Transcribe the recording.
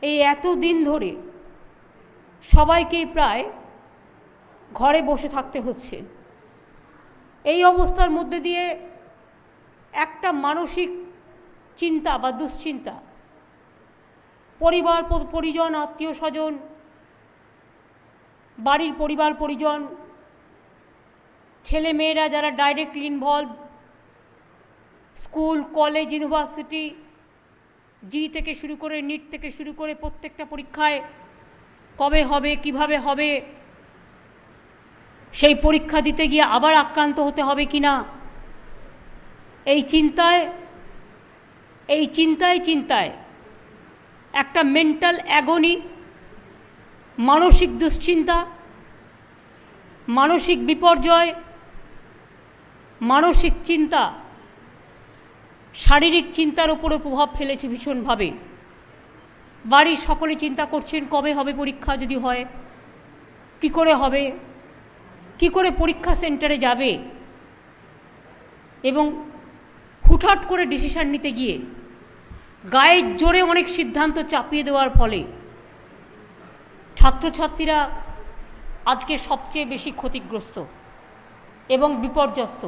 এই এতদিন ধরে সবাইকেই প্রায় ঘরে বসে থাকতে হচ্ছে। এই অবস্থার মধ্যে দিয়ে একটা মানসিক চিন্তা বা দুশ্চিন্তা, পরিবার পরিজন, আত্মীয় স্বজন, বাড়ির পরিবার পরিজন, ছেলে মেয়েরা যারা directly involve, school, college, university, জি থেকে শুরু করে নিট থেকে শুরু করে প্রত্যেকটা পরীক্ষায় কবে হবে, কিভাবে হবে, সেই পরীক্ষা দিতে গিয়ে আবার আক্রান্ত হতে হবে কি না, এই চিন্তায় একটা মেন্টাল অ্যাগনি, মানসিক দুশ্চিন্তা, মানসিক বিপর্যয়, মানসিক চিন্তা শারীরিক চিন্তার উপরে প্রভাব ফেলেছে ভীষণভাবে। বাড়ির সকলে চিন্তা করছেন কবে হবে পরীক্ষা, যদি হয় কি করে হবে, কি করে পরীক্ষা সেন্টারে যাবে, এবং হুটহাট করে ডিসিশন নিতে গিয়ে গায়ের জোরে অনেক সিদ্ধান্ত চাপিয়ে দেওয়ার ফলে ছাত্রছাত্রীরা আজকে সবচেয়ে বেশি ক্ষতিগ্রস্ত এবং বিপর্যস্ত।